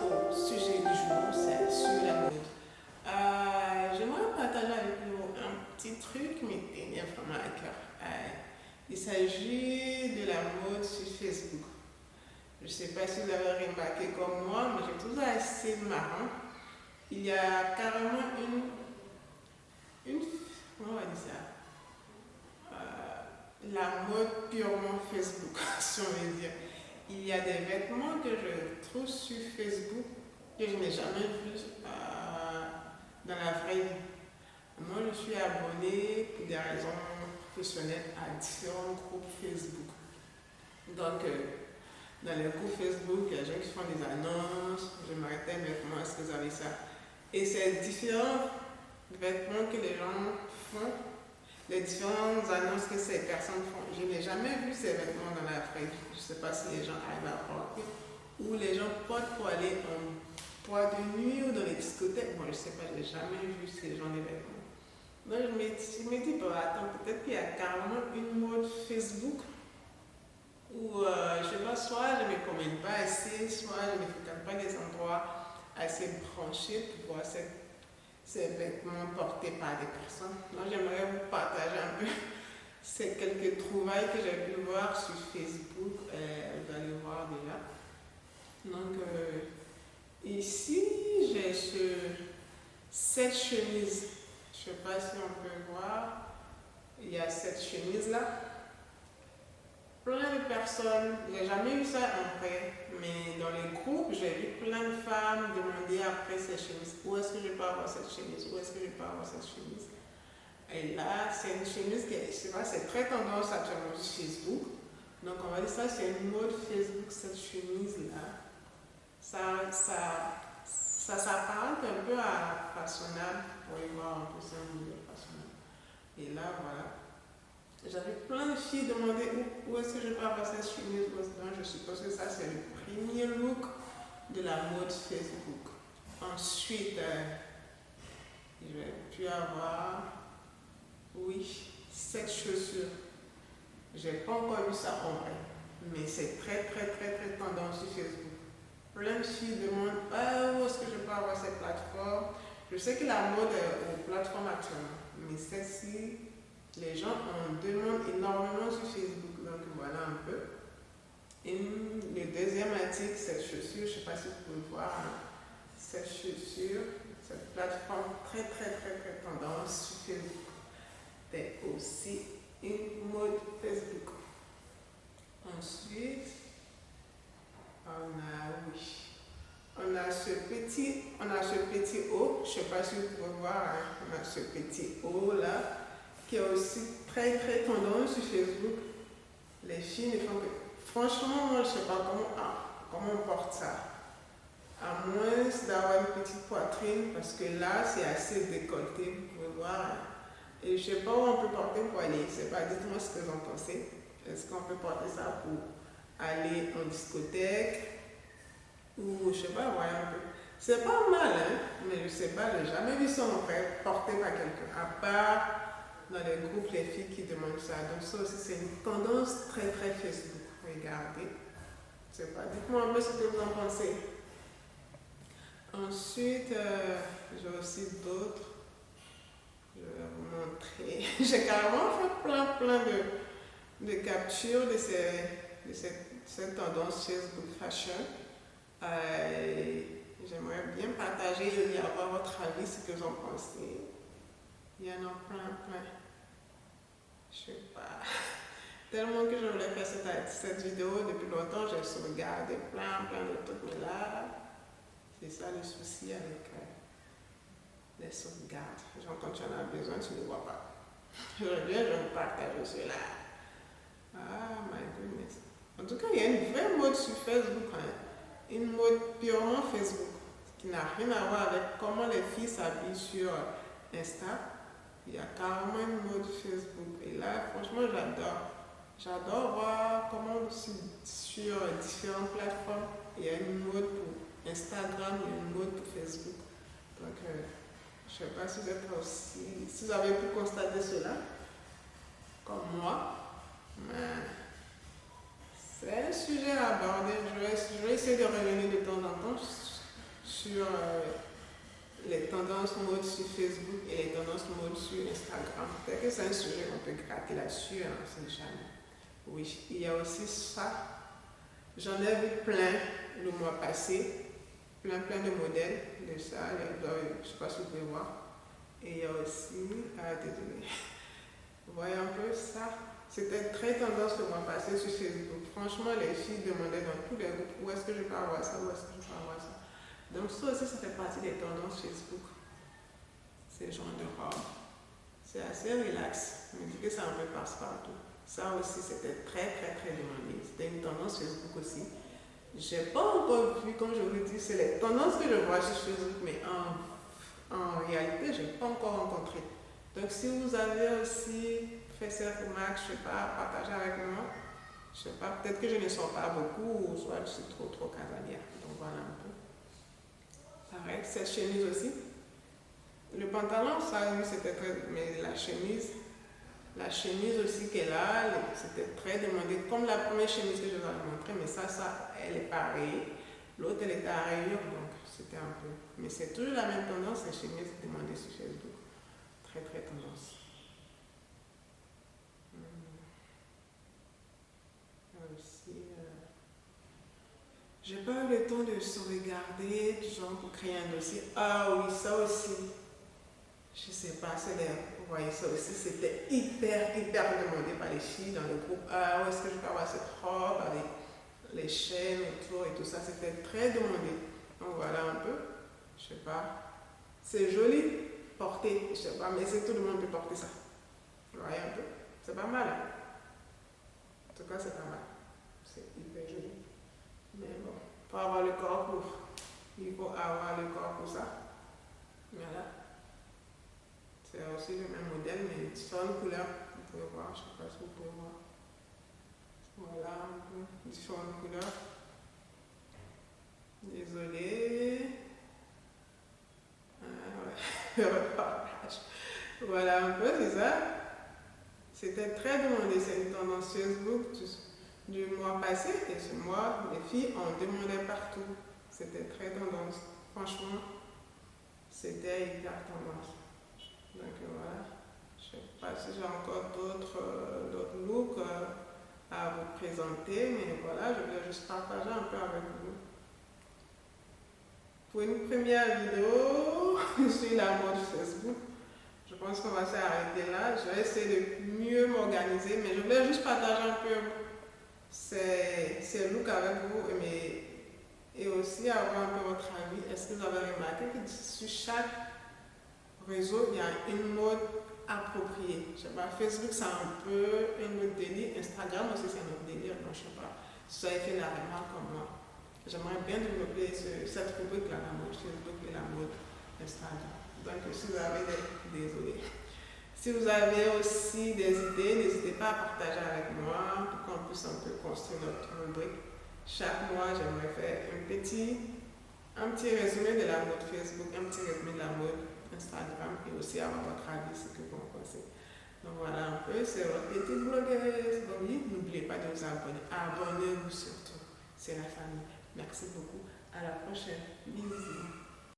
au sujet du jour, c'est sur la mode. J'aimerais partager avec vous un petit truc, mais qui est vraiment à cœur. Il s'agit de la mode sur Facebook. Je ne sais pas si vous avez remarqué comme moi, mais je trouve ça assez marrant. Il y a carrément comment on va dire ça? La mode purement Facebook, si on veut dire. Il y a des vêtements que je trouve sur Facebook que je n'ai jamais vus dans la vraie vie. Moi, je suis abonnée pour des raisons professionnelles à différents groupes Facebook. Donc, dans les groupes Facebook, il y a des gens qui font des annonces. J'aimerais tel vêtement, est-ce que vous avez ça? Et c'est différents vêtements que les gens font, les différentes annonces que ces personnes font. Je n'ai jamais vu ces vêtements dans la vraie vie. Je ne sais pas si les gens arrivent à porter ou les gens portent pour aller en boîte de nuit ou dans les discothèques. Moi, je ne sais pas, je n'ai jamais vu ces gens de vêtements. Donc, je me dis, bon, attends, peut-être qu'il y a carrément une mode Facebook où, je ne sais pas, soit je ne me promène pas assez, soit je ne fréquente pas des endroits assez branchés pour voir ces vêtements portés par des personnes. Donc, j'aimerais vous partager un peu ces quelques trouvailles que j'ai pu voir sur Facebook. Vous allez voir déjà. Donc, ici, j'ai cette chemise. Je ne sais pas si on peut voir. Il y a cette chemise-là. Plein de personnes, j'ai jamais vu ça en vrai, mais dans les groupes, j'ai vu plein de femmes demander après ces chemises. Où est-ce que je peux avoir cette chemise? Où est-ce que je peux avoir cette chemise? Et là, c'est une chemise qui est, je sais pas, c'est très tendance actuellement sur Facebook. Donc on va dire ça, c'est une mode Facebook, cette chemise-là. Ça s'apparente un peu à façonnable. Vous pouvez voir un peu ça au niveau façonnable. Et là, voilà. J'avais plein de filles demander où est-ce que je peux avoir cette chemise. Donc je suppose que ça, c'est le premier look de la mode Facebook. Ensuite, je vais pu avoir, oui, cette chaussure. J'ai pas encore vu ça en vrai, mais c'est très tendance sur Facebook. Plein de filles demandent où est-ce que je peux avoir cette plateforme. Je sais que la mode est aux plateformes actuellement, mais celle-ci, les gens en demandent énormément sur Facebook. Donc voilà un peu. Et le deuxième article, cette chaussure, je ne sais pas si vous pouvez voir, cette chaussure, cette plateforme très tendance sur Facebook. C'est aussi une mode Facebook. Ensuite, on a ce petit haut, je ne sais pas si vous pouvez voir, on a ce petit haut là, qui est aussi très tendance sur Facebook. Les filles ne font que... Franchement, moi je ne sais pas comment on porte ça. À moins d'avoir une petite poitrine, parce que là c'est assez décolleté, vous pouvez voir. Et je ne sais pas où on peut porter pour aller. Je sais pas, dites-moi ce que vous en pensez. Est-ce qu'on peut porter ça pour aller en discothèque? Ou je sais pas, voilà un peu. C'est pas mal, hein, mais je sais pas, j'ai jamais vu ça en vrai, porté par quelqu'un. À part dans les groupes, les filles qui demandent ça. Donc ça aussi, c'est une tendance très Facebook. Regardez. Je sais pas, dites-moi un peu ce que vous en pensez. Ensuite, j'ai aussi d'autres. Je vais vous montrer. J'ai carrément fait plein de captures de cette tendance Facebook Fashion. J'aimerais bien partager et avoir votre avis, ce que vous en pensez. Il y en a plein. Je sais pas. Tellement que je voulais faire cette vidéo depuis longtemps, j'ai sauvegardé plein de trucs. Mais là, c'est ça le souci avec les sauvegardes. Genre, quand tu en as besoin, tu ne les vois pas. J'aurais bien, je vous partage cela. Ah, my goodness. En tout cas, il y a une vraie mode sur Facebook, hein. Une mode purement Facebook, qui n'a rien à voir avec comment les filles s'habillent sur Insta. Il y a carrément une mode Facebook. Et là, franchement, j'adore. J'adore voir comment sur différentes plateformes, il y a une mode pour Instagram, il y a une mode pour Facebook. Donc, je ne sais pas si vous êtes aussi, si vous avez pu constater cela, comme moi. Mais c'est un sujet à aborder. Je vais essayer de revenir de temps en temps Facebook et les tendances mode sur Instagram. Peut-être que c'est un sujet qu'on peut gratter là-dessus, hein, c'est jamais. Oui, il y a aussi ça. J'en ai vu plein le mois passé, plein de modèles de ça. Je ne sais pas si vous pouvez voir. Et il y a aussi, désolé, vous voyez un peu ça. C'était très tendance le mois passé sur Facebook. Franchement, les filles demandaient dans tous les groupes où est-ce que je peux avoir ça, où est-ce que je peux avoir ça. Donc ça aussi, ça fait partie des tendances Facebook. Ces genres de robes. C'est assez relax. Je me dis que ça un peu passe-partout. Ça aussi, c'était très demandé. C'était une tendance Facebook aussi. J'ai pas encore vu, comme je vous dis, c'est les tendances que je vois sur Facebook, mais en réalité, je n'ai pas encore rencontré. Donc si vous avez aussi fait cette remarque, je ne sais pas, partagez avec moi. Je sais pas, peut-être que je ne sors pas beaucoup, ou soit je suis trop casanière. Donc voilà un peu. Pareil, cette chemise aussi. Le pantalon, ça, oui, c'était très... Mais la chemise aussi qu'elle a, c'était très demandé. Comme la première chemise que je vous ai montrée, mais ça, elle est pareille. L'autre, elle était à rayures, donc c'était un peu... Mais c'est toujours la même tendance, les chemises demandées sur Facebook. Très tendance. Aussi, j'ai pas eu le temps de sauvegarder, genre pour créer un dossier. Ah oui, ça aussi. Je sais pas, vous voyez ça aussi, c'était hyper demandé par les filles dans le groupe. Ah, où est-ce que je peux avoir cette robe avec les chaînes autour et tout ça, c'était très demandé. Donc voilà un peu, je sais pas. C'est joli, porter, je sais pas, mais c'est tout le monde peut porter ça. Vous voyez un peu, c'est pas mal. Hein? En tout cas, c'est pas mal. C'est hyper joli. Mais bon, pour avoir le corps pour, il faut avoir le corps pour ça. Voilà. C'est aussi le même modèle, mais différentes couleurs. Vous pouvez voir, je ne sais pas si vous pouvez voir. Voilà, un peu différentes couleurs. Désolé. Voilà un peu, c'est ça. C'était très demandé, c'est une tendance Facebook du mois passé. Et ce mois, les filles en demandaient partout. C'était très tendance. Franchement, c'était hyper tendance. Donc voilà, je ne sais pas si j'ai encore d'autres looks à vous présenter, mais voilà, je vais juste partager un peu avec vous. Pour une première vidéo sur la mode Facebook, je pense qu'on va s'arrêter là. Je vais essayer de mieux m'organiser, mais je voulais juste partager un peu ces looks avec vous et aussi avoir un peu votre avis. Est-ce que vous avez remarqué que sur chaque réseau, il y a une mode appropriée. Je sais pas, Facebook c'est un peu un autre délire, Instagram aussi c'est un autre délire, donc je sais pas si vous avez fait la remarque comme moi. J'aimerais bien développer cette rubrique là, la mode Facebook et la mode Instagram. Donc si vous avez désolé. Si vous avez aussi des idées, n'hésitez pas à partager avec moi pour qu'on puisse un peu construire notre rubrique. Chaque mois, j'aimerais faire un petit résumé de la mode Facebook, un petit résumé de la mode Instagram et aussi avoir votre avis, ce que vous en pensez. Donc voilà un peu, c'est votre petite blogueuse. Donc oui, n'oubliez pas de vous abonner. Abonnez-vous surtout, c'est la famille. Merci beaucoup. À la prochaine. Bisous.